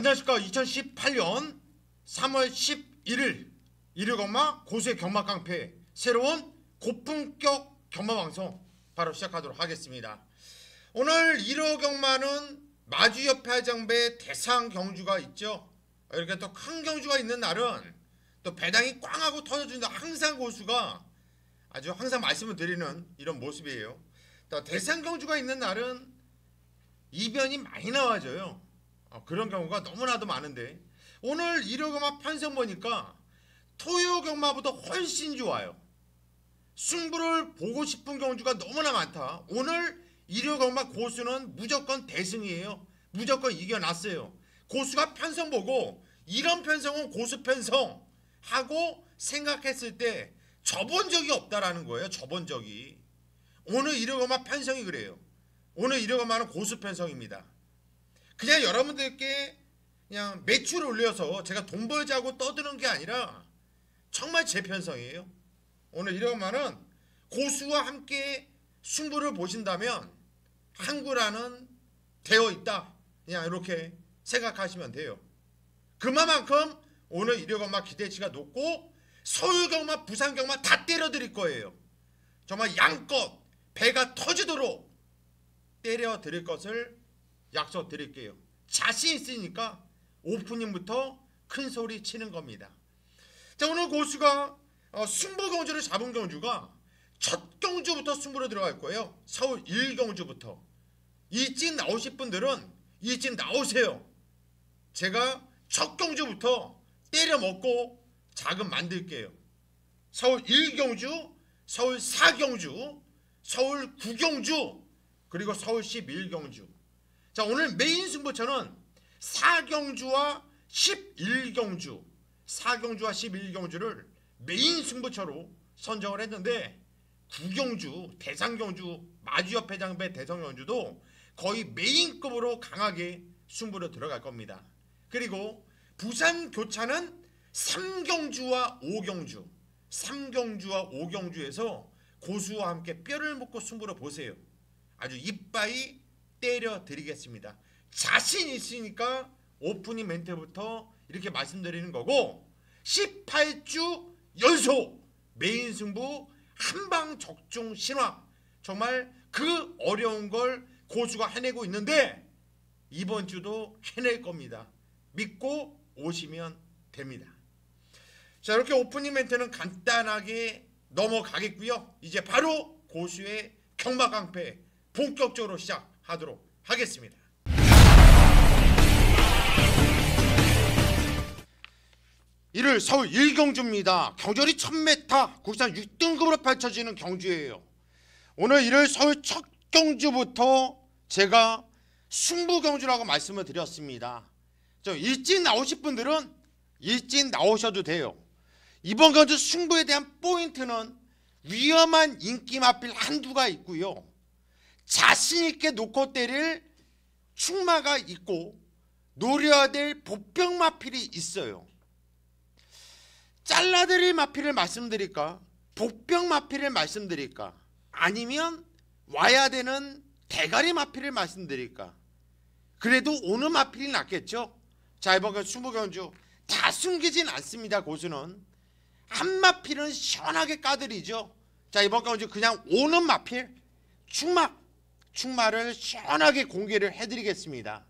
안녕하십니까. 2018년 3월 11일 일요경마 고수의 경마 깡패 새로운 고품격 경마 방송 바로 시작하도록 하겠습니다. 오늘 일요경마는 마주협회 장배 대상 경주가 있죠. 이렇게 또 큰 경주가 있는 날은 또 배당이 꽝 하고 터져준다. 항상 고수가 아주 항상 말씀을 드리는 이런 모습이에요. 또 대상 경주가 있는 날은 이변이 많이 나와져요. 그런 경우가 너무나도 많은데 오늘 일요경마 편성 보니까 토요경마보다 훨씬 좋아요. 승부를 보고 싶은 경주가 너무나 많다. 오늘 일요경마 고수는 무조건 대승이에요. 무조건 이겨놨어요. 고수가 편성 보고 이런 편성은 고수 편성 하고 생각했을 때 져본 적이 없다라는 거예요. 져본 적이. 오늘 일요경마 편성이 그래요. 오늘 일요경마는 고수 편성입니다. 그냥 여러분들께 그냥 매출을 올려서 제가 돈 벌자고 떠드는 게 아니라 정말 제 편성이에요. 오늘 일요경마는 고수와 함께 승부를 보신다면 한구라는 되어 있다. 그냥 이렇게 생각하시면 돼요. 그만큼 오늘 일요경마 기대치가 높고 서울경마, 부산경마 다 때려드릴 거예요. 정말 양껏 배가 터지도록 때려드릴 것을 약속드릴게요. 자신 있으니까 오프닝부터 큰 소리 치는 겁니다. 자, 오늘 고수가 승부 경주를 잡은 경주가 첫 경주부터 승부로 들어갈 거예요. 서울 1경주부터. 일찍 나오실 분들은 일찍 나오세요. 제가 첫 경주부터 때려 먹고 자금 만들게요. 서울 1경주, 서울 4경주, 서울 9경주, 그리고 서울 11경주. 자, 오늘 메인 승부처는 4경주와 11경주, 4경주와 11경주를 메인 승부처로 선정을 했는데 9경주, 대상경주, 마주협회 장배 대성경주도 거의 메인급으로 강하게 승부로 들어갈 겁니다. 그리고 부산 교차는 3경주와 5경주, 3경주와 5경주에서 고수와 함께 뼈를 먹고 승부를 보세요. 아주 이빠이 때려 드리겠습니다. 자신 있으니까 오프닝 멘트부터 이렇게 말씀드리는 거고 18주 연속 메인 승부 한방 적중 신화. 정말 그 어려운 걸 고수가 해내고 있는데 이번 주도 해낼 겁니다. 믿고 오시면 됩니다. 자, 이렇게 오프닝 멘트는 간단하게 넘어가겠고요. 이제 바로 고수의 경마 깡패 본격적으로 시작하도록 하겠습니다. 이를 서울 1경주입니다. 경절이 1000m, 국산 6등급으로 펼쳐지는 경주예요. 오늘 이를 서울 첫 경주부터 제가 승부 경주라고 말씀을 드렸습니다. 일찍 나오실 분들은 일찍 나오셔도 돼요. 이번 경주 승부에 대한 포인트는 위험한 인기 마필 한두가 있고요. 자신있게 놓고 때릴 충마가 있고 노려야 될 보병 마필이 있어요. 잘라드릴 마필을 말씀드릴까? 복병 마필을 말씀드릴까? 아니면 와야 되는 대가리 마필을 말씀드릴까? 그래도 오늘 마필이 낫겠죠? 자, 이번 승부경주 다 숨기진 않습니다. 고수는 한 마필은 시원하게 까드리죠. 자, 이번 경주 그냥 오는 마필 충마를 시원하게 공개를 해드리겠습니다.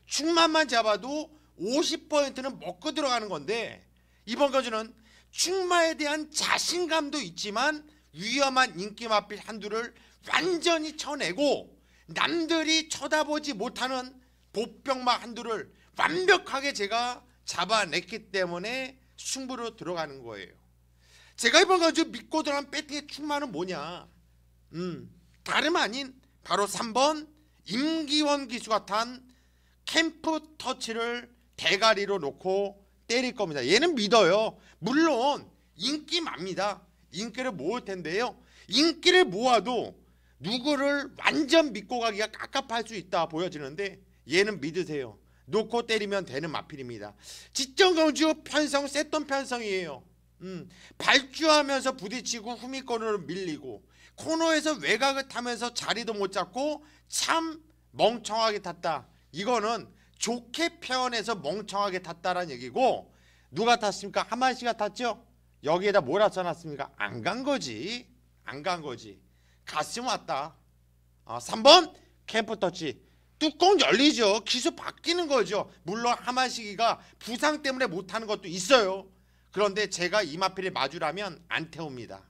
충마만 잡아도 50%는 먹고 들어가는 건데 이번 경주는 충마에 대한 자신감도 있지만 위험한 인기 마필 한두를 완전히 쳐내고 남들이 쳐다보지 못하는 보병마 한두를 완벽하게 제가 잡아냈기 때문에 승부로 들어가는 거예요. 제가 이번 경주 믿고 들어간 배팅의 충마는 뭐냐? 다름 아닌 바로 3번 임기원 기수가 탄 캠프 터치를 대가리로 놓고 때릴 겁니다. 얘는 믿어요. 물론 인기맙니다. 인기를 모을 텐데요. 인기를 모아도 누구를 완전 믿고 가기가 깝깝할 수 있다 보여지는데 얘는 믿으세요. 놓고 때리면 되는 마필입니다. 직전경주 편성 셌던 편성이에요. 발주하면서 부딪히고 후미권으로 밀리고 코너에서 외곽을 타면서 자리도 못 잡고 참 멍청하게 탔다. 이거는 좋게 표현해서 멍청하게 탔다라는 얘기고, 누가 탔습니까? 하만시가 탔죠? 여기에다 뭐라 써놨습니까? 안 간 거지. 안 간 거지. 갔으면 왔다. 3번 캠프터치. 뚜껑 열리죠. 기수 바뀌는 거죠. 물론 하만시기가 부상 때문에 못하는 것도 있어요. 그런데 제가 이마필에 마주라면 안 태웁니다.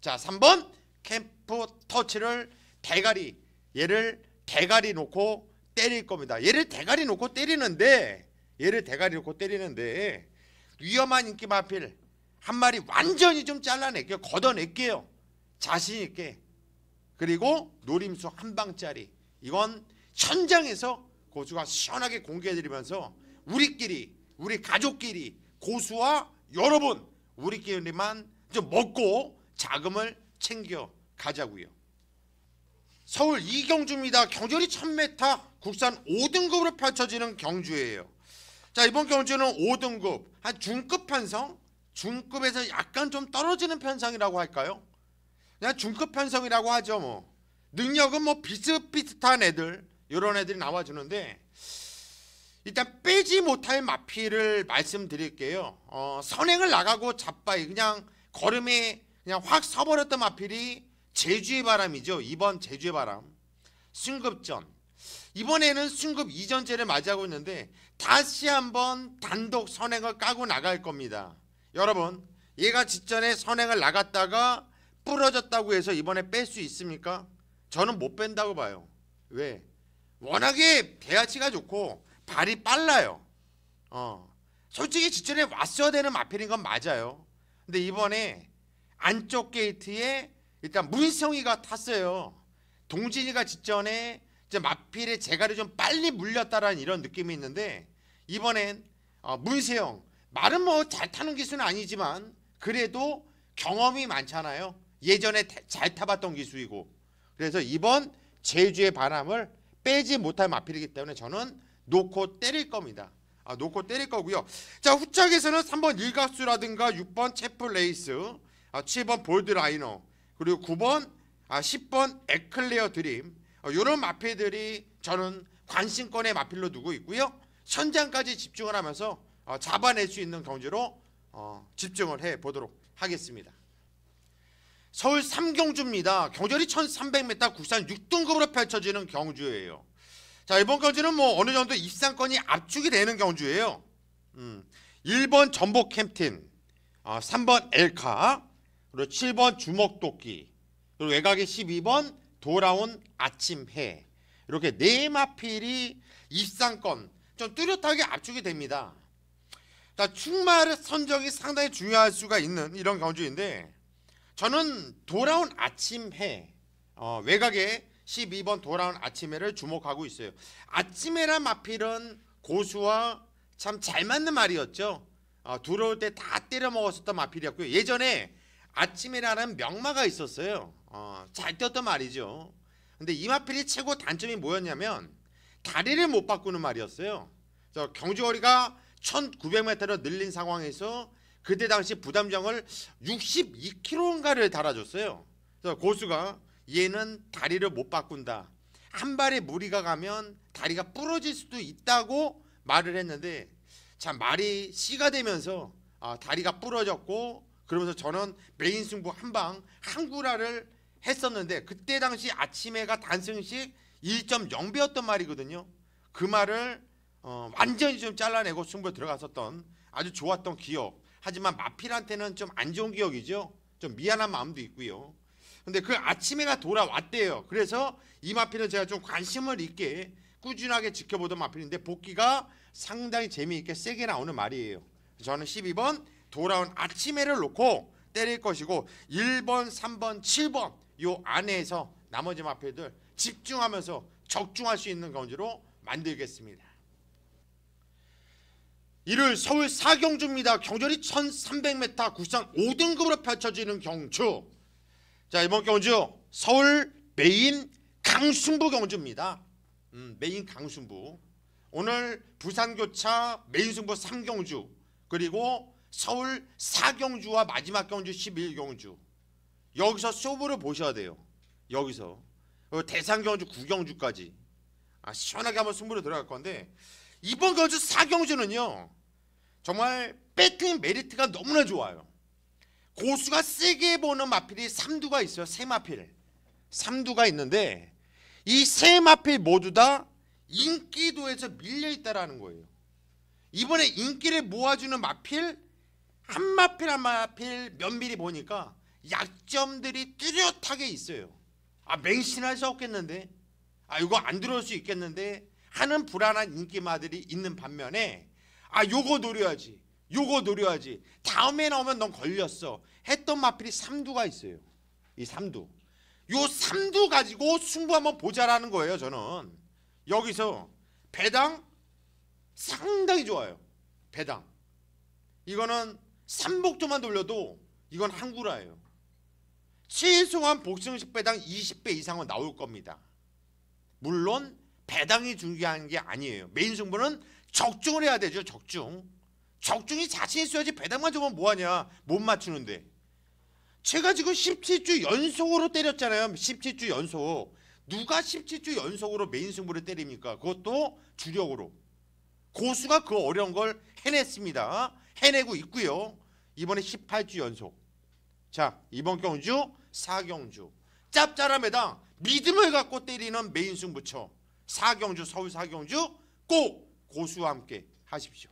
자, 3번 캠프터치를 대가리, 얘를 대가리 놓고 때릴 겁니다. 얘를 대가리 놓고 때리는데 위험한 인기 마필 한 마리 완전히 좀 잘라낼게요. 걷어낼게요. 자신 있게. 그리고 노림수 한 방짜리. 이건 현장에서 고수가 시원하게 공개해드리면서 우리끼리, 우리 가족끼리, 고수와 여러분 우리끼리만 좀 먹고 자금을 챙겨 가자고요. 서울 이경주입니다. 경주리 1000m 국산 5등급으로 펼쳐지는 경주예요. 자, 이번 경주는 5등급, 한 중급 편성, 중급에서 약간 좀 떨어지는 편성이라고 할까요? 그냥 중급 편성이라고 하죠. 뭐 능력은 뭐 비슷비슷한 애들, 이런 애들이 나와주는데, 일단 빼지 못할 마필을 말씀드릴게요. 선행을 나가고 자빠이 그냥 걸음에 그냥 확 서버렸던 마필이 제주의 바람이죠. 이번 제주의 바람. 승급전. 이번에는 승급 이전제를 맞이하고 있는데 다시 한번 단독 선행을 까고 나갈 겁니다. 여러분, 얘가 직전에 선행을 나갔다가 부러졌다고 해서 이번에 뺄 수 있습니까? 저는 못 뺀다고 봐요. 왜? 워낙에 대하치가 좋고 발이 빨라요. 솔직히 직전에 왔어야 되는 마필인 건 맞아요. 근데 이번에 안쪽 게이트에 일단 문성이가 탔어요. 동진이가 직전에 이제 마필의 재갈이 좀 빨리 물렸다라는 이런 느낌이 있는데, 이번엔 문세영, 말은 뭐 잘 타는 기수는 아니지만 그래도 경험이 많잖아요. 예전에 잘 타봤던 기수이고. 그래서 이번 제주의 바람을 빼지 못할 마필이기 때문에 저는 놓고 때릴 겁니다. 놓고 때릴 거고요. 자, 후짝에서는 3번 일각수라든가 6번 채플레이스, 7번 볼드라이너, 그리고 9번 10번 에클레어 드림, 이런 마필들이 저는 관심권의 마필로 두고 있고요. 현장까지 집중을 하면서 잡아낼 수 있는 경주로 집중을 해보도록 하겠습니다. 서울 3경주입니다. 경주리 1300m 국산 6등급으로 펼쳐지는 경주예요. 자, 이번 경주는 뭐 어느 정도 입상권이 압축이 되는 경주예요. 1번 전복 캡틴, 3번 엘카, 그리고 7번 주먹도끼, 그리고 외곽에 12번 돌아온 아침해, 이렇게 네 마필이 입상권 좀 뚜렷하게 압축이 됩니다. 자, 출마 선정이 상당히 중요할 수가 있는 이런 경주인데, 저는 돌아온 아침해, 외곽에 12번 돌아온 아침해를 주목하고 있어요. 아침해란 마필은 고수와 참 잘 맞는 말이었죠. 들어올 때 다 때려 먹었었던 마필이었고요. 예전에 아침해라는 명마가 있었어요. 잘 뛰었던 말이죠. 근데 이 마필이 최고 단점이 뭐였냐면 다리를 못 바꾸는 말이었어요. 경주거리가 1900m로 늘린 상황에서 그때 당시 부담정을 62kg인가를 달아줬어요. 그래서 고수가 얘는 다리를 못 바꾼다, 한 발에 무리가 가면 다리가 부러질 수도 있다고 말을 했는데, 참 말이 씨가 되면서 다리가 부러졌고, 그러면서 저는 메인 승부 한방 한구라를 했었는데, 그때 당시 아침해가 단승식 1.0배였던 말이거든요. 그 말을 완전히 좀 잘라내고 승부에 들어갔었던 아주 좋았던 기억. 하지만 마필한테는 좀 안 좋은 기억이죠. 좀 미안한 마음도 있고요. 근데 그 아침해가 돌아왔대요. 그래서 이 마필은 제가 좀 관심을 있게 꾸준하게 지켜보던 마필인데, 복귀가 상당히 재미있게 세게 나오는 말이에요. 저는 12번 돌아온 아침해를 놓고 때릴 것이고, 1번, 3번, 7번 요 안에서 나머지 마필들 집중하면서 적중할 수 있는 경주로 만들겠습니다. 일요일 서울 4경주입니다. 경주리 1300m 국산 5등급으로 펼쳐지는 경주. 자, 이번 경주 서울 메인 강순부 경주입니다. 메인 강순부. 오늘 부산교차 메인 승부 3경주, 그리고 서울 4경주와 마지막 경주 11경주. 여기서 쇼부를 보셔야 돼요. 여기서 대상경주 9경주까지 시원하게 한번 승부를 들어갈 건데, 이번 경주 4경주는요 정말 배팅 메리트가 너무나 좋아요. 고수가 세게 보는 마필이 3두가 있어요. 세 마필 3두가 있는데 이 세 마필 모두 다 인기도에서 밀려있다라는 거예요. 이번에 인기를 모아주는 마필 한 마필 한 마필 면밀히 보니까 약점들이 뚜렷하게 있어요. 맹신할 수 없겠는데, 이거 안 들어올 수 있겠는데 하는 불안한 인기마들이 있는 반면에 요거 노려야지, 요거 노려야지, 다음에 나오면 넌 걸렸어 했던 마필이 3두가 있어요. 이 3두, 요 3두 가지고 승부 한번 보자라는 거예요. 저는 여기서 배당 상당히 좋아요. 배당 이거는 3복조만 돌려도 이건 한구라예요. 최소한 복승식 배당 20배 이상은 나올 겁니다. 물론 배당이 중요한 게 아니에요. 메인 승부는 적중을 해야 되죠. 적중이 자신 있어야지. 배당만 주면 뭐하냐, 못 맞추는데. 제가 지금 17주 연속으로 때렸잖아요. 17주 연속. 누가 17주 연속으로 메인 승부를 때립니까? 그것도 주력으로. 고수가 그 어려운 걸 해냈습니다. 해내고 있고요. 이번에 18주 연속. 자, 이번 경주 4경주 짭짤한 배당 믿음을 갖고 때리는 메인 승부처 4경주, 서울 4경주 꼭 고수와 함께 하십시오.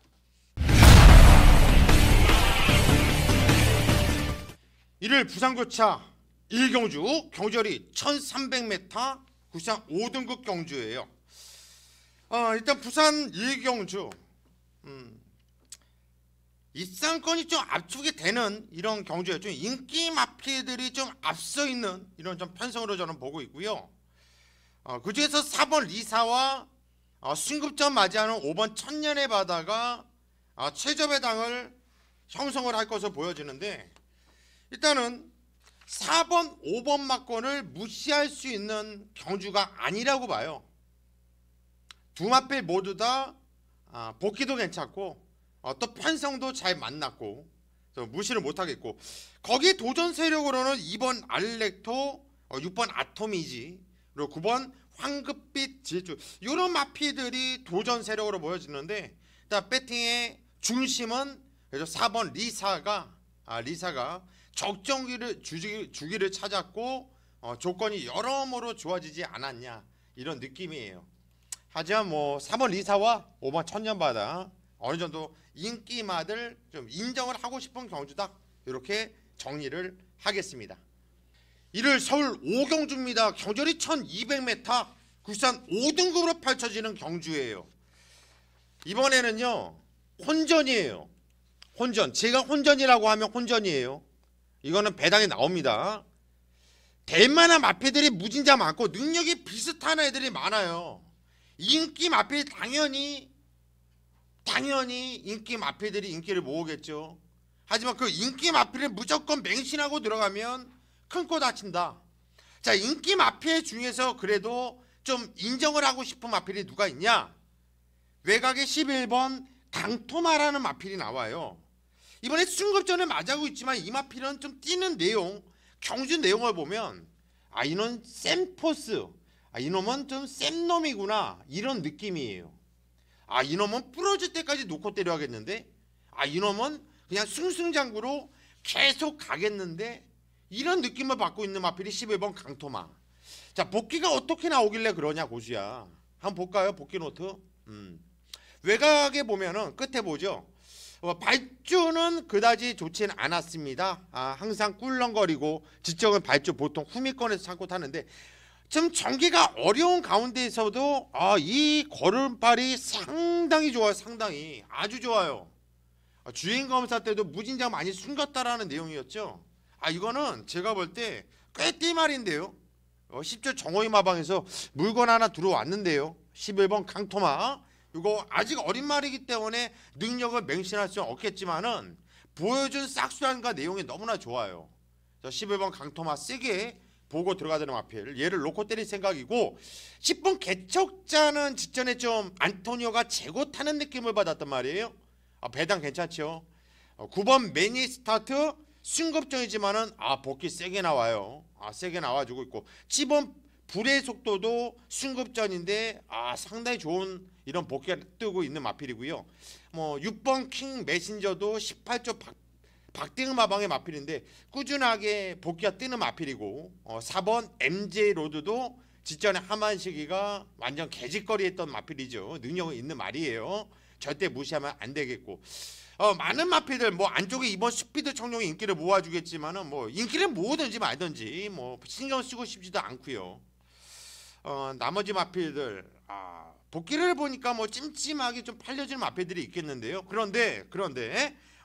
이를 부산교차 1경주 경주거리 1300m 구상 5등급 경주예요. 일단 부산 1경주 입상권이 좀 압축이 되는 이런 경주예요. 좀 인기 마필들이 좀 앞서 있는 이런 좀 편성으로 저는 보고 있고요. 그 중에서 4번 리사와 승급전 맞이하는 5번 천년의 바다가 최저 배당을 형성을 할 것으로 보여지는데, 일단은 4번, 5번 막권을 무시할 수 있는 경주가 아니라고 봐요. 두 마필 모두 다 복귀도 괜찮고 또 편성도 잘 만났고 무시를 못하겠고, 거기 도전 세력으로는 2번 알렉토, 6번 아토미지, 그리고 9번 황급빛 질주, 이런 마피들이 도전 세력으로 보여지는데, 일단 배팅의 중심은 그래서 4번 리사가 적정기를 주기를 찾았고 조건이 여러모로 좋아지지 않았냐 이런 느낌이에요. 하지만 3번 리사와 5번 천년바다 어느 정도 인기마들 좀 인정을 하고 싶은 경주다, 이렇게 정리를 하겠습니다. 이를 서울 5경주입니다. 경주거리 1200m 굴산 5등급으로 펼쳐지는 경주예요. 이번에는요 혼전이에요. 혼전, 제가 혼전이라고 하면 혼전이에요. 이거는 배당이 나옵니다. 대만한 마피들이 무진장 많고 능력이 비슷한 애들이 많아요. 인기 마필 당연히 인기 마필들이 인기를 모으겠죠. 하지만 그 인기 마필을 무조건 맹신하고 들어가면 큰 코 다친다. 자, 인기 마필 중에서 그래도 좀 인정을 하고 싶은 마필이 누가 있냐? 외곽에 11번 강토마라는 마필이 나와요. 이번에 승급전에 맞아고 있지만 이 마필은 좀 뛰는 내용, 경주 내용을 보면 이놈은 센 포스, 이놈은 좀 센 놈이구나 이런 느낌이에요. 이놈은 부러질 때까지 놓고 때려야겠는데, 이놈은 그냥 승승장구로 계속 가겠는데, 이런 느낌을 받고 있는 마필이 11번 강토마. 자, 복귀가 어떻게 나오길래 그러냐 고수야. 한번 볼까요? 복귀 노트. 외곽에 보면은 끝에 보죠. 발주는 그다지 좋지는 않았습니다. 항상 꿀렁거리고 지적은 발주 보통 후미권에서 참고 타는데, 좀 전개가 어려운 가운데에서도 이 걸음발이 상당히 좋아요. 상당히 아주 좋아요. 주행검사 때도 무진장 많이 숨겼다라는 내용이었죠. 이거는 제가 볼 때 꽤 띠말인데요. 10조 정호희 마방에서 물건 하나 들어왔는데요. 11번 강토마, 이거 아직 어린 말이기 때문에 능력을 맹신할 수는 없겠지만은 보여준 싹수한과 내용이 너무나 좋아요. 11번 강토마 세게 보고 들어가자는 마필, 얘를 놓고 때릴 생각이고, 10번 개척자는 직전에 좀 안토니오가 재고 타는 느낌을 받았단 말이에요. 배당 괜찮죠. 9번 매니 스타트 승급전이지만은 복귀 세게 나와요. 세게 나와주고 있고, 10번 불의 속도도 승급전인데 상당히 좋은 이런 복귀가 뜨고 있는 마필이고요. 뭐 6번 킹 메신저도 18조 박대응 마방의 마필인데 꾸준하게 복귀가 뜨는 마필이고 4번 MJ 로드도 직전에 하만시기가 완전 개짓거리했던 마필이죠. 능력이 있는 말이에요. 절대 무시하면 안 되겠고 많은 마필들 뭐 안쪽에 이번 스피드 청룡이 인기를 모아주겠지만은 뭐 인기를 모으든지 말든지 뭐 신경 쓰고 싶지도 않고요. 나머지 마필들 복귀를 보니까 뭐 찜찜하게 좀 팔려지는 마필들이 있겠는데요. 그런데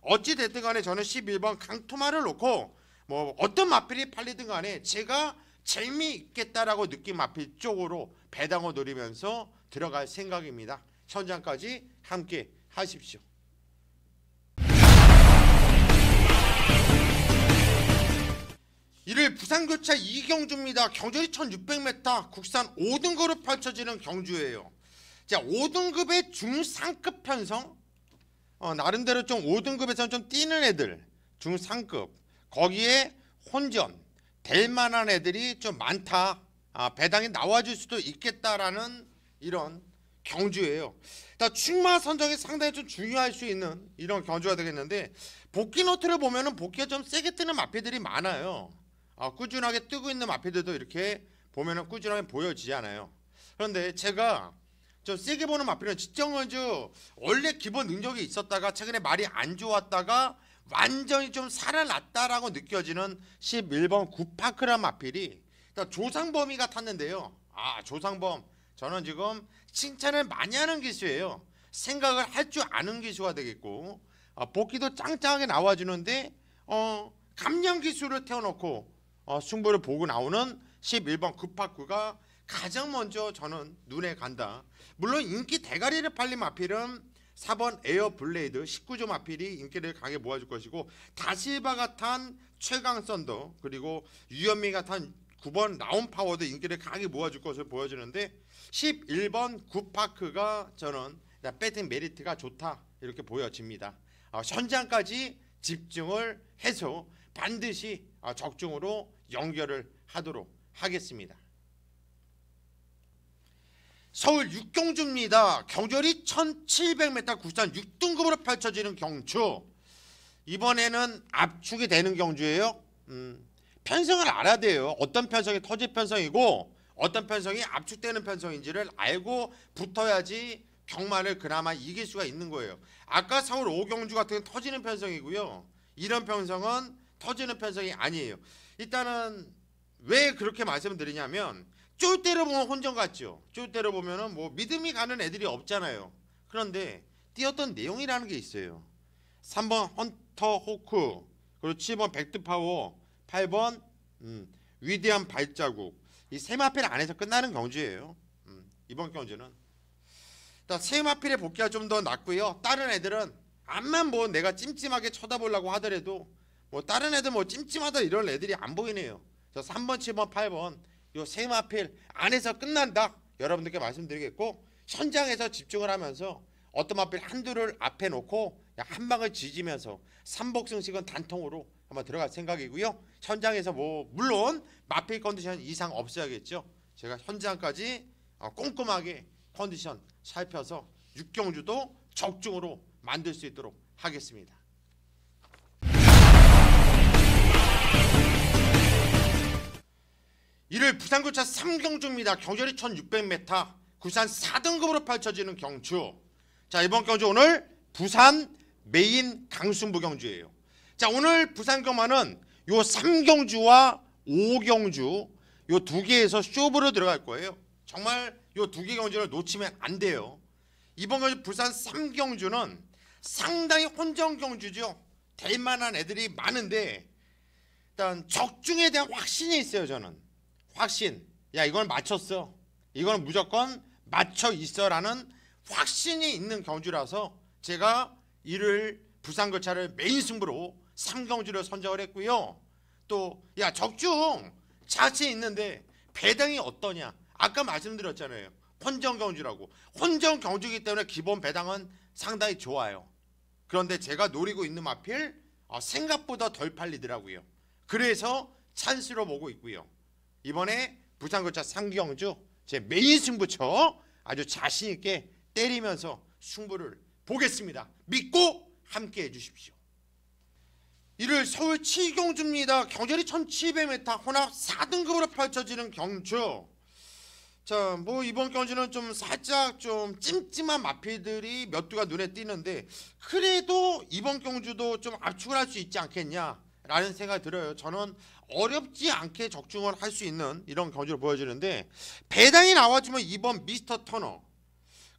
어찌 됐든 간에 저는 11번 강토마를 놓고 뭐 어떤 마필이 팔리든 간에 제가 재미있겠다라고 느낀 마필 쪽으로 배당을 노리면서 들어갈 생각입니다. 현장까지 함께 하십시오. 이를 부산교차 이경주입니다. 경주리 1600m 국산 5등급으로 펼쳐지는 경주예요. 자, 5등급의 중상급 편성 나름대로 좀 5등급에서는 좀 뛰는 애들 중상급 거기에 혼전 될 만한 애들이 좀 많다. 배당이 나와줄 수도 있겠다라는 이런 경주예요. 충마 선정이 상당히 좀 중요할 수 있는 이런 경주가 되겠는데 복귀 노트를 보면은 복귀가 좀 세게 뜨는 마필들이 많아요. 꾸준하게 뜨고 있는 마필들도 이렇게 보면은 꾸준하게 보여지지 않아요. 그런데 제가 좀 세게 보는 마필은 직정은주 원래 기본 능력이 있었다가 최근에 말이 안 좋았다가 완전히 좀 살아났다라고 느껴지는 11번 구파크란 마필이 조상범이가 탔는데요. 조상범 저는 지금 칭찬을 많이 하는 기수예요. 생각을 할 줄 아는 기수가 되겠고 복귀도 짱짱하게 나와주는데 감량 기수를 태워놓고 승부를 보고 나오는 11번 구파크가 가장 먼저 저는 눈에 간다. 물론 인기 대가리를 팔린 마필은 4번 에어 블레이드 19조 마필이 인기를 강하게 모아줄 것이고 다실바가 탄 최강 썬더 그리고 유현미가 탄 9번 라운 파워도 인기를 강하게 모아줄 것을 보여주는데 11번 구파크가 저는 배팅 메리트가 좋다 이렇게 보여집니다. 현장까지 집중을 해서 반드시 적중으로 연결을 하도록 하겠습니다. 서울 육경주입니다. 경주리 1700m 국산 6등급으로 펼쳐지는 경주. 이번에는 압축이 되는 경주예요. 편성을 알아야 돼요. 어떤 편성이 터질 편성이고 어떤 편성이 압축되는 편성인지를 알고 붙어야지 경마를 그나마 이길 수가 있는 거예요. 아까 서울 5경주 같은 건 터지는 편성이고요. 이런 편성은 터지는 편성이 아니에요. 일단은 왜 그렇게 말씀드리냐면 쫄 때로 보면 혼전 같죠. 쫄 때로 보면은 뭐 믿음이 가는 애들이 없잖아요. 그런데 뛰었던 내용이라는 게 있어요. 3번 헌터 호크, 그리고 7번 백드파워, 8번 위대한 발자국. 이 세 마필 안에서 끝나는 경주예요. 이번 경주는 세 마필의 복귀가 좀 더 낫고요. 다른 애들은 암만 뭐 내가 찜찜하게 쳐다보려고 하더라도 뭐 다른 애들 뭐 찜찜하다 이런 애들이 안 보이네요. 3번, 7번, 8번 요 세 마필 안에서 끝난다. 여러분들께 말씀드리겠고 현장에서 집중을 하면서 어떤 마필 한두를 앞에 놓고 한 방을 지지면서 삼복승식은 단통으로 한번 들어갈 생각이고요. 현장에서 뭐 물론 마필 컨디션 이상 없어야겠죠. 제가 현장까지 꼼꼼하게 컨디션 살펴서 육경주도 적중으로 만들 수 있도록 하겠습니다. 이를 부산교차 3경주입니다. 경주리 1600m 구산 4등급으로 펼쳐지는 경주. 자, 이번 경주 오늘 부산 메인 강승부 경주예요. 자, 오늘 부산 경마는 요 3경주와 5경주 요 두 개에서 쇼부로 들어갈 거예요. 정말 요 두 개 경주를 놓치면 안 돼요. 이번 경주 부산 3경주는 상당히 혼전 경주죠. 될 만한 애들이 많은데 일단 적중에 대한 확신이 있어요. 저는 확신. 야, 이건 맞췄어. 이건 무조건 맞춰 있어라는 확신이 있는 경주라서 제가 이를 부산교차를 메인 승부로 3경주를 선정을 했고요. 또 야, 적중 자체 있는데 배당이 어떠냐? 아까 말씀드렸잖아요. 혼전 경주라고. 혼전 경주이기 때문에 기본 배당은 상당히 좋아요. 그런데 제가 노리고 있는 마필 생각보다 덜 팔리더라고요. 그래서 찬스로 보고 있고요. 이번에 부산교차 3경주 제 메인 승부처 아주 자신있게 때리면서 승부를 보겠습니다. 믿고 함께 해주십시오. 이를 서울 7경주입니다. 경절이 1700m 혼합 4등급으로 펼쳐지는 경주. 자, 뭐 이번 경주는 좀 살짝 좀 찜찜한 마필들이 몇 두가 눈에 띄는데, 그래도 이번 경주도 좀 압축을 할 수 있지 않겠냐라는 생각이 들어요. 저는 어렵지 않게 적중을 할 수 있는 이런 경주를 보여주는데, 배당이 나와주면 2번 미스터 터너,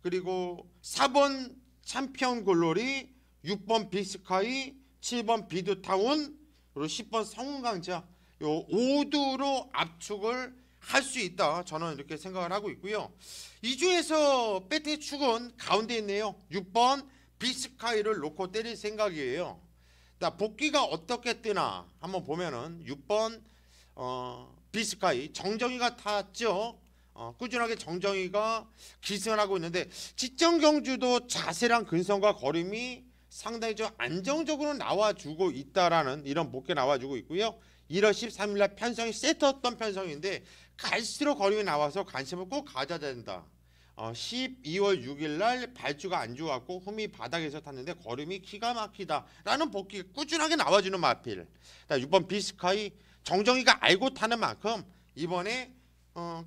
그리고 4번 챔피언 골로리, 6번 빅스카이, 7번 비드타운, 그리고 10번 성운강자, 요 5두로 압축을 할 수 있다, 저는 이렇게 생각을 하고 있고요. 이 중에서 배팅의 축은 가운데 있네요. 6번 빅스카이를 놓고 때릴 생각이에요. 복귀가 어떻게 뜨나 한번 보면은 6번 빅스카이 정정이가 탔죠. 꾸준하게 정정이가 기승을 하고 있는데, 직전 경주도 자세랑 근성과 걸음이 상당히 좀 안정적으로 나와주고 있다라는 이런 복귀 나와주고 있고요. 1월 13일날 편성이 세트였던 편성인데 갈수록 걸음이 나와서 관심을 꼭 가져야 된다. 12월 6일날 발주가 안 좋았고 흠이 바닥에서 탔는데 걸음이 기가 막히다라는 복귀 꾸준하게 나와주는 마필. 6번 비스카이 정정이가 알고 타는 만큼 이번에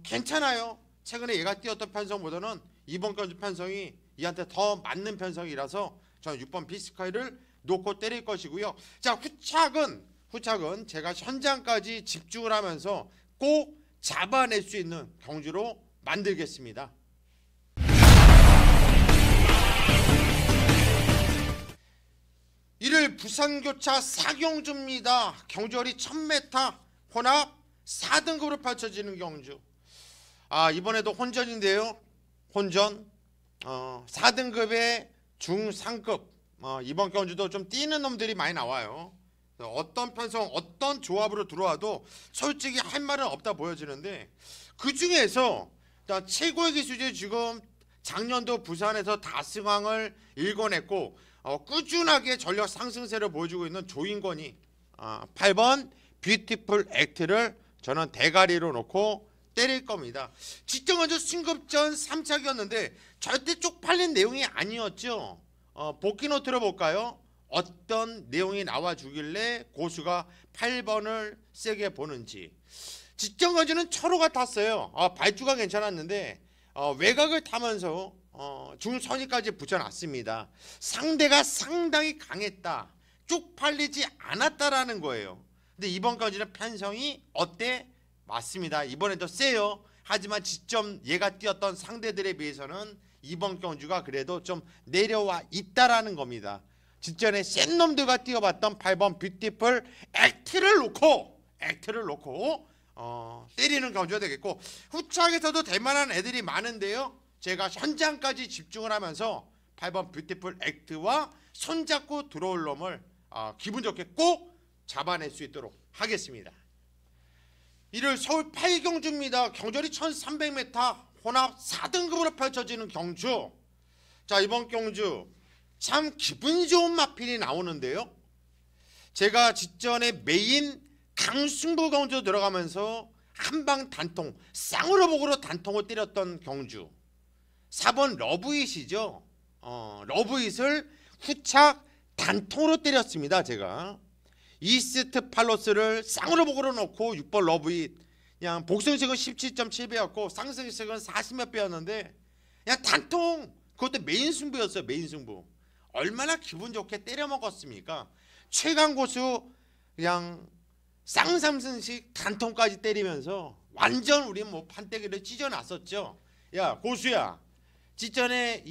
괜찮아요. 최근에 얘가 뛰었던 편성보다는 이번 경주 편성이 얘한테 더 맞는 편성이라서 저는 6번 비스카이를 놓고 때릴 것이고요. 자, 후착은 제가 현장까지 집중을 하면서 꼭 잡아낼 수 있는 경주로 만들겠습니다. 이를 부산교차 4경주입니다. 경주거리 1000m 혼합 4등급으로 펼쳐지는 경주. 이번에도 혼전인데요. 혼전 4등급의 중상급. 이번 경주도 좀 뛰는 놈들이 많이 나와요. 어떤 편성, 어떤 조합으로 들어와도 솔직히 할 말은 없다 보여지는데, 그 중에서 최고의 기수제 지금 작년도 부산에서 다승왕을 일궈냈고 꾸준하게 전력 상승세를 보여주고 있는 조인권이 8번 뷰티풀 액트를 저는 대가리로 놓고 때릴 겁니다. 직전 먼저 승급전 3착이었는데 절대 쪽팔린 내용이 아니었죠. 복귀노 들어볼까요? 어떤 내용이 나와주길래 고수가 8번을 세게 보는지. 직전 건주는 철호가 탔어요. 발주가 괜찮았는데 외곽을 타면서 중선위까지 붙여놨습니다. 상대가 상당히 강했다, 쪽팔리지 않았다라는 거예요. 근데 이번 건주는 편성이 어때? 맞습니다. 이번에도 세요. 하지만 직접 얘가 뛰었던 상대들에 비해서는 이번 경주가 그래도 좀 내려와 있다라는 겁니다. 직전에 센 놈들과 뛰어봤던 8번 뷰티풀 액트를 놓고 때리는 경주가 되겠고, 후착에서도 될만한 애들이 많은데요. 제가 현장까지 집중을 하면서 8번 뷰티풀 액트와 손잡고 들어올 놈을 기분 좋게 꼭 잡아낼 수 있도록 하겠습니다. 이를 서울 8경주입니다. 경절이 1300m 혼합 4등급으로 펼쳐지는 경주. 자, 이번 경주 참 기분 좋은 마필이 나오는데요. 제가 직전에 메인 강승부 경주 들어가면서 한방 단통, 쌍으로 복으로 단통을 때렸던 경주. 4번 러브잇이죠. 러브잇을 후착 단통으로 때렸습니다. 제가 이스트 팔로스를 쌍으로 복으로 놓고 6번 러브잇, 그냥 복승식은 17.7배였고 상승식은 40몇 배였는데 그냥 단통, 그것도 메인 승부였어요. 메인 승부. 얼마나 기분 좋게 때려 먹었습니까? 최강 고수 그냥 쌍삼승식 단통까지 때리면서 완전 우리 뭐 판때기를 찢어놨었죠. 야, 고수야, 직전에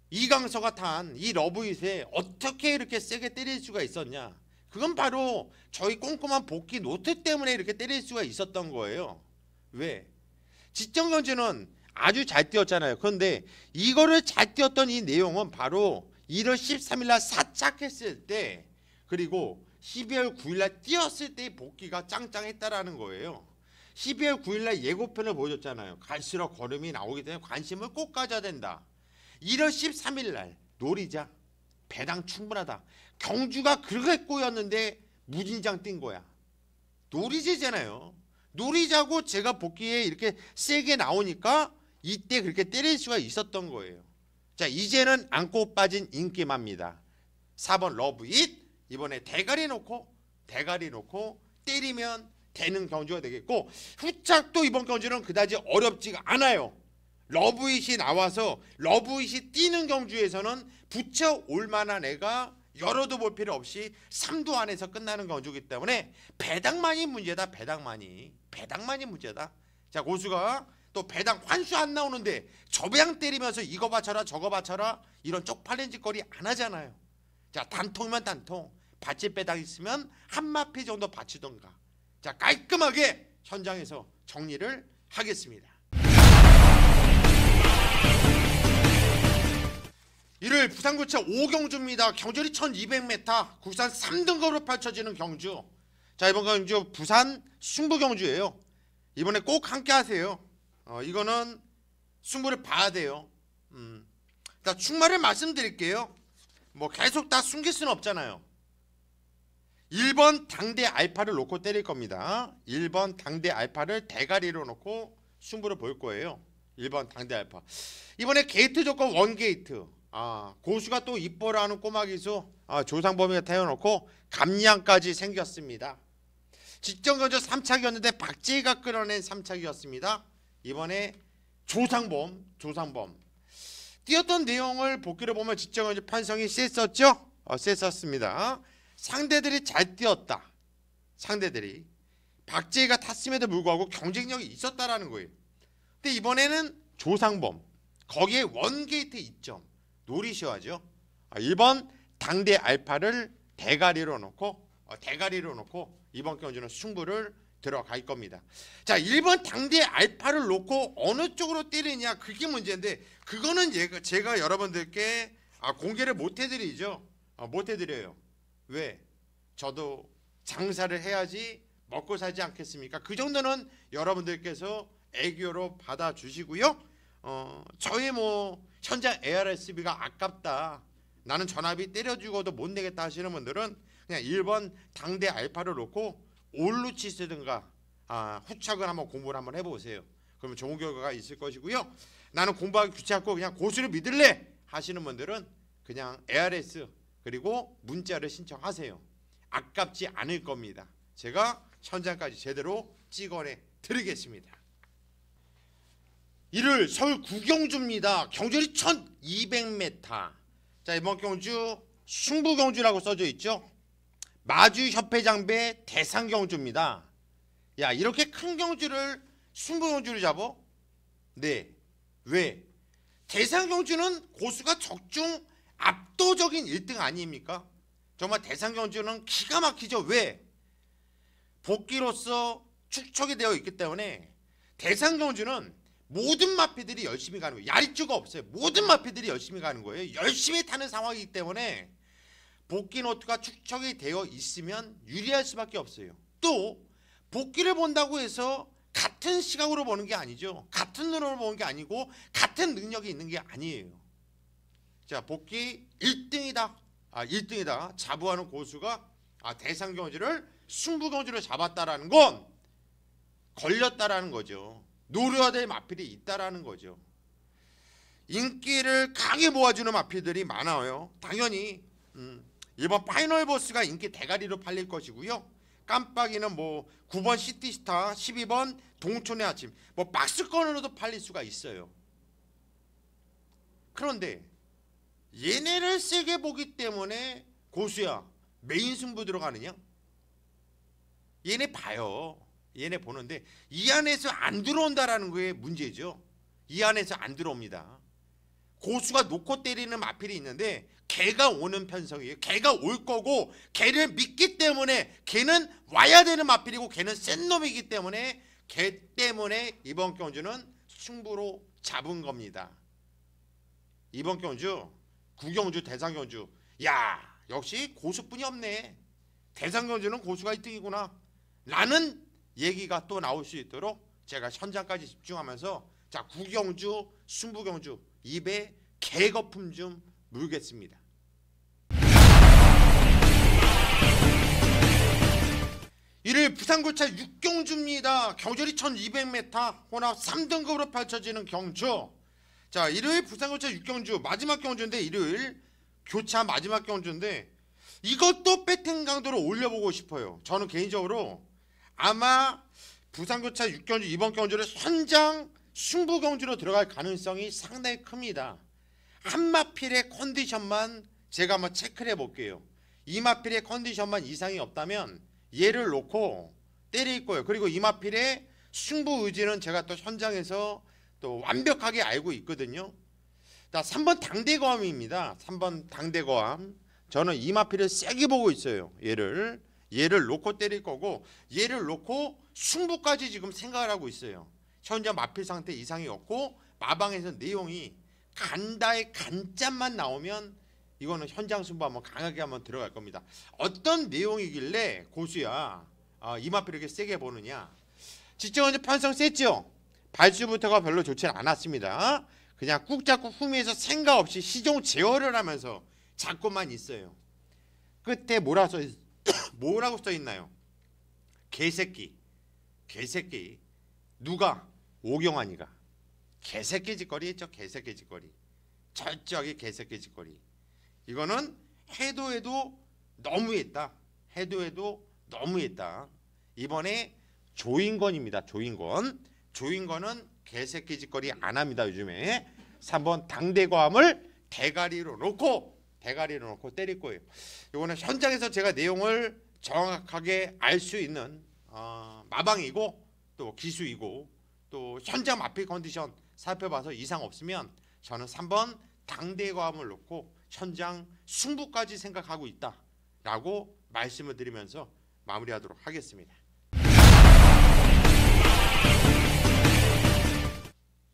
이강서가 탄 이 러브잇에 어떻게 이렇게 세게 때릴 수가 있었냐? 그건 바로 저희 꼼꼼한 복귀 노트 때문에 이렇게 때릴 수가 있었던 거예요. 왜? 직전 경주는 아주 잘 뛰었잖아요. 그런데 이거를 잘 뛰었던 이 내용은 바로 1월 13일날 사착했을 때, 그리고 12월 9일날 뛰었을 때의 복귀가 짱짱했다라는 거예요. 12월 9일날 예고편을 보여줬잖아요. 갈수록 걸음이 나오기 때문에 관심을 꼭 가져야 된다. 1월 13일날 노리자, 배당 충분하다. 경주가 그렇게 꼬였는데 무진장 뛴 거야. 노리제잖아요. 노리자고 제가 복귀에 이렇게 세게 나오니까 이때 그렇게 때릴 수가 있었던 거예요. 자, 이제는 안고 빠진 인기마입니다. 4번 러브잇. 이번에 대가리 놓고 때리면 되는 경주가 되겠고, 후착도 이번 경주는 그다지 어렵지가 않아요. 러브잇이 나와서 러브잇이 뛰는 경주에서는 붙여 올 만한 애가 열어도 볼 필요 없이 3두 안에서 끝나는 경주이기 때문에 배당만이 문제다. 배당만이 문제다. 자, 고수가 또 배당 환수 안 나오는데 저 배당 때리면서 이거 받쳐라 저거 받쳐라 이런 쪽팔린 짓거리 안 하잖아요. 자, 단통이면 단통, 받칠 배당 있으면 한 마피 정도 받치던가. 자, 깔끔하게 현장에서 정리를 하겠습니다. 일요일 부산구차 5경주입니다. 경주리 1200m, 국산 3등급으로 펼쳐지는 경주. 자, 이번 경주 부산 승부경주예요. 이번에 꼭 함께 하세요. 이거는 승부를 봐야 돼요. 자, 충마를 말씀드릴게요. 뭐 계속 다 숨길 수는 없잖아요. 1번 당대 알파를 놓고 때릴 겁니다. 1번 당대 알파를 대가리로 놓고 승부를 볼 거예요. 1번 당대 알파. 이번에 게이트 조건 원게이트. 고수가 또 이뻐라는 꼬마 기수 조상범이가 태워놓고 감량까지 생겼습니다. 직전 견적 3착이었는데 박재희가 끌어낸 3착이었습니다. 이번에 조상범 뛰었던 내용을 복기를 보면 직전 견적 편성이 셌었죠? 셌었습니다. 상대들이 잘 뛰었다. 상대들이 박재희가 탔음에도 불구하고 경쟁력이 있었다라는 거예요. 근데 이번에는 조상범, 거기에 원게이트 2점 노리셔야죠. 1번 당대 알파를 대가리로 놓고 이번 경주는 승부를 들어갈 겁니다. 자, 1번 당대 알파를 놓고 어느 쪽으로 때리냐, 그게 문제인데 그거는 제가 여러분들께 공개를 못 해드리죠. 못 해드려요. 왜? 저도 장사를 해야지 먹고 살지 않겠습니까? 그 정도는 여러분들께서 애교로 받아주시고요. 저희 뭐 현장 ARSB가 아깝다, 나는 전압이 때려주고도 못 내겠다 하시는 분들은 그냥 1번 당대 알파를 놓고 올루치 쓰든가 후착을 한번 공부를 한번 해보세요. 그러면 좋은 결과가 있을 것이고요. 나는 공부하기 귀찮고 그냥 고수를 믿을래 하시는 분들은 그냥 ARS 그리고 문자를 신청하세요. 아깝지 않을 겁니다. 제가 현장까지 제대로 찍어내 드리겠습니다. 일요일 서울 구경주입니다. 경주리 1200m. 자, 이번 경주 승부경주라고 써져 있죠. 마주협회장배 대상경주입니다. 야, 이렇게 큰 경주를 승부경주를 잡어? 네. 왜? 대상경주는 고수가 적중 압도적인 1등 아닙니까? 정말 대상경주는 기가 막히죠. 왜? 복귀로서 축척이 되어 있기 때문에 대상경주는 모든 마피들이 열심히 가는 거예요. 야리쭈가 없어요. 모든 마피들이 열심히 가는 거예요. 열심히 타는 상황이기 때문에 복귀 노트가 축척이 되어 있으면 유리할 수밖에 없어요. 또 복귀를 본다고 해서 같은 시각으로 보는 게 아니죠. 같은 눈으로 보는 게 아니고 같은 능력이 있는 게 아니에요. 자, 복귀 1등이다. 1등이다. 자부하는 고수가 대상경주를 승부경주를 잡았다라는 건 걸렸다라는 거죠. 노려야 될 마필이 있다라는 거죠. 인기를 강하게 모아주는 마필들이 많아요. 당연히 이번 파이널 보스가 인기 대가리로 팔릴 것이고요. 깜빡이는 뭐 9번 시티스타, 12번 동촌의 아침, 뭐 박스권으로도 팔릴 수가 있어요. 그런데 얘네를 세게 보기 때문에 고수야 메인 승부 들어가느냐? 얘네 봐요. 얘네 보는데 이 안에서 안 들어온다라는 거에 문제죠. 이 안에서 안 들어옵니다. 고수가 놓고 때리는 마필이 있는데 걔가 오는 편성이에요. 걔가 올 거고 걔를 믿기 때문에 걔는 와야 되는 마필이고 걔는 센 놈이기 때문에 걔 때문에 이번 경주는 승부로 잡은 겁니다. 이번 경주 구경주 대상경주, 야 역시 고수뿐이 없네. 대상경주는 고수가 1등이구나 라는 얘기가 또 나올 수 있도록 제가 현장까지 집중하면서 자, 구경주 승부경주 입에 개거품 좀 물겠습니다. 일요일 부산고차 6경주입니다. 경주리 1200m 혼합 3등급으로 펼쳐지는 경주. 자, 일요일 부산고차 6경주 마지막 경주인데, 일요일 교차 마지막 경주인데 이것도 배팅 강도를 올려보고 싶어요. 저는 개인적으로 아마 부산교차 6경주 이번 경주를 현장 승부 경주로 들어갈 가능성이 상당히 큽니다. 한마필의 컨디션만 제가 한번 체크를 해볼게요. 이마필의 컨디션만 이상이 없다면 얘를 놓고 때릴 거예요. 그리고 이마필의 승부 의지는 제가 또 현장에서 또 완벽하게 알고 있거든요. 자, 3번 당대거함입니다. 3번 당대거함. 저는 이마필을 세게 보고 있어요. 얘를 놓고 때릴 거고, 얘를 놓고 승부까지 지금 생각을 하고 있어요. 현재 마필 상태 이상이 없고 마방에서 내용이 간다의 간짠만 나오면 이거는 현장 승부 한번 강하게 한번 들어갈 겁니다. 어떤 내용이길래 고수야 이마필 이렇게 세게 보느냐. 직전에 편성 셌죠. 발수부터가 별로 좋지는 않았습니다. 그냥 꾹 잡고 후미에서 생각 없이 시종 제어를 하면서 잡고만 있어요. 끝에 뭐라고 써 있나요? 개새끼. 누가? 오경환이가. 개새끼 짓거리 했죠. 개새끼 짓거리. 철저하게 개새끼 짓거리. 이거는 해도 너무했다. 너무했다. 이번에 조인건입니다. 조인건은 개새끼 짓거리 안 합니다. 요즘에 3번 당대과함을 대가리로 놓고 때릴 거예요. 이거는 현장에서 제가 내용을 정확하게 알 수 있는 마방이고 또 기수이고 또 현장 마필 컨디션 살펴봐서 이상 없으면 저는 3번 당대과함을 놓고 현장 승부까지 생각하고 있다라고 말씀을 드리면서 마무리하도록 하겠습니다.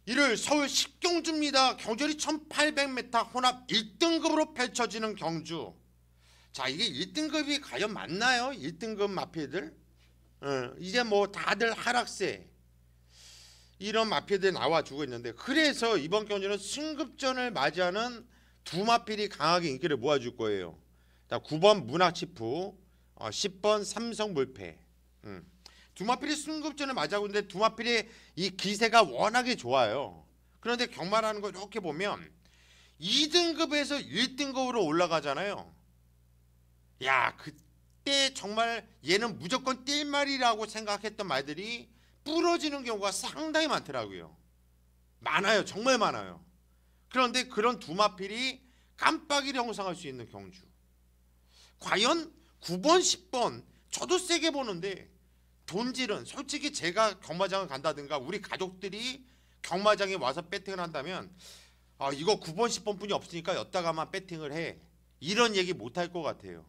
일요일 서울 10경주입니다. 경주리 1800m 혼합 1등급으로 펼쳐지는 경주. 자, 이게 1등급이 과연 맞나요? 1등급 마필들? 이제 뭐 다들 하락세 이런 마필들 나와주고 있는데, 그래서 이번 경주는 승급전을 맞이하는 두 마필이 강하게 인기를 모아줄 거예요. 자, 9번 문학치프, 10번 삼성물패. 두 마필이 승급전을 맞이하고 있는데 두 마필의 이 기세가 워낙에 좋아요. 그런데 경마라는 거 이렇게 보면 2등급에서 1등급으로 올라가잖아요. 야, 그때 정말 얘는 무조건 뛸 말이라고 생각했던 말들이 부러지는 경우가 상당히 많더라고요. 많아요. 정말 많아요. 그런데 그런 두 마필이 깜빡이를 형성할 수 있는 경주. 과연 9번, 10번 저도 세게 보는데 돈질은 솔직히 제가 경마장을 간다든가 우리 가족들이 경마장에 와서 배팅을 한다면 이거 9번 10번 뿐이 없으니까 여따가만 배팅을 해, 이런 얘기 못할 것 같아요.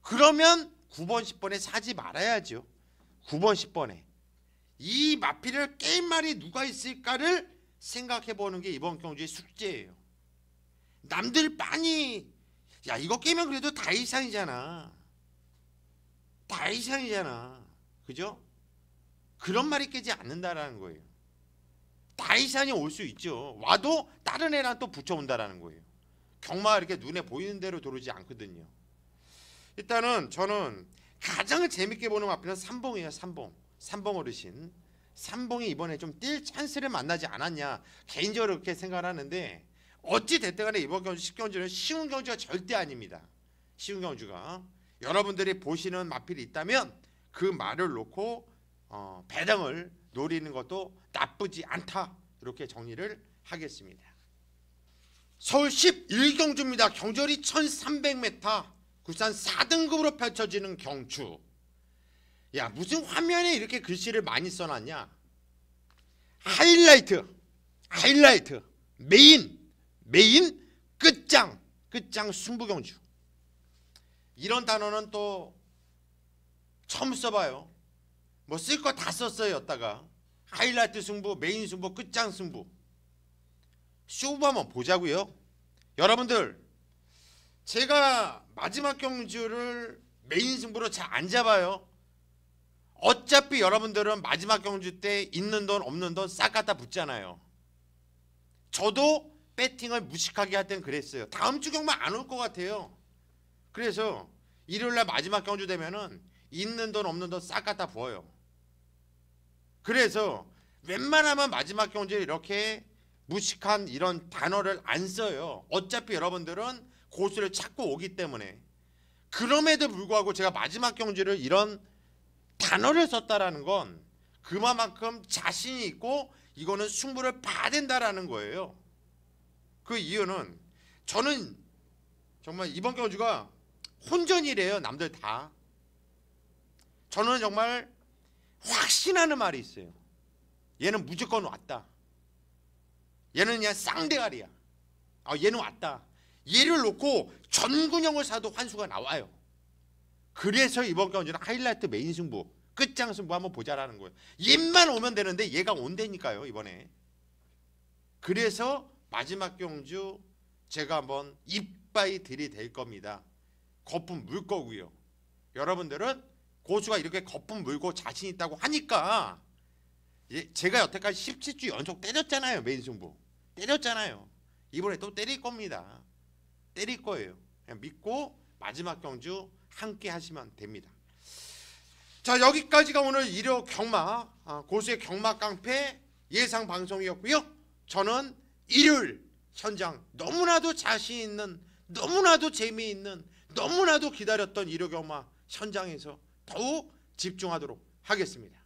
그러면 9번 10번에 사지 말아야죠. 9번 10번에 이 마필을 깰 말이 누가 있을까를 생각해 보는 게 이번 경주의 숙제예요. 남들 많이 야 이거 깨면 그래도 다이상이잖아. 그죠? 그런 말이 깨지 않는다라는 거예요. 다이산이 올 수 있죠. 와도 다른 애랑 또 붙여온다라는 거예요. 경마가 이렇게 눈에 보이는 대로 들어오지 않거든요. 일단은 저는 가장 재밌게 보는 마필은 삼봉이에요. 삼봉 어르신. 삼봉이 이번에 좀 뛸 찬스를 만나지 않았냐, 개인적으로 그렇게 생각을 하는데, 어찌 됐든 간에 이번 경주 10경주는 쉬운 경주가 절대 아닙니다. 쉬운 경주가. 여러분들이 보시는 마필이 있다면 그 말을 놓고 배당을 노리는 것도 나쁘지 않다, 이렇게 정리를 하겠습니다. 서울 11경주입니다. 경주리 1300m 구산 4등급으로 펼쳐지는 경주. 야, 무슨 화면에 이렇게 글씨를 많이 써놨냐. 하이라이트 메인 끝장 승부경주. 이런 단어는 또 처음 써봐요. 뭐 쓸 거 다 썼어요. 여기다가 하이라이트 승부, 메인 승부, 끝장 승부. 쇼부 한번 보자고요. 여러분들, 제가 마지막 경주를 메인 승부로 잘 안 잡아요. 어차피 여러분들은 마지막 경주 때 있는 돈 없는 돈 싹 갖다 붙잖아요. 저도 배팅을 무식하게 할 땐 그랬어요. 다음 주 경마 안 올 것 같아요. 그래서 일요일날 마지막 경주 되면은 있는 돈 없는 돈 싹 갖다 부어요. 그래서 웬만하면 마지막 경주에 이렇게 무식한 이런 단어를 안 써요. 어차피 여러분들은 고수를 찾고 오기 때문에. 그럼에도 불구하고 제가 마지막 경주를 이런 단어를 썼다라는 건 그만큼 자신이 있고 이거는 승부를 봐야 된다라는 거예요. 그 이유는 저는 정말 이번 경주가 혼전이래요. 남들 다. 저는 정말 확신하는 말이 있어요. 얘는 무조건 왔다. 얘는 그냥 쌍대가리야. 얘는 왔다. 얘를 놓고 전군형을 사도 환수가 나와요. 그래서 이번 경주는 하이라이트 메인 승부, 끝장 승부 한번 보자라는 거예요. 얘만 오면 되는데 얘가 온다니까요 이번에. 그래서 마지막 경주 제가 한번 이빠이 들이댈 겁니다. 거품 물 거고요. 여러분들은 고수가 이렇게 거품 물고 자신 있다고 하니까 제가 여태까지 17주 연속 때렸잖아요. 메인 승부 때렸잖아요. 이번에 또 때릴 겁니다. 때릴 거예요. 그냥 믿고 마지막 경주 함께 하시면 됩니다. 자, 여기까지가 오늘 일요 경마 고수의 경마 깡패 예상 방송이었고요. 저는 일요일 현장 너무나도 자신 있는, 너무나도 재미있는, 너무나도 기다렸던 일요 경마 현장에서 더욱 집중하도록 하겠습니다.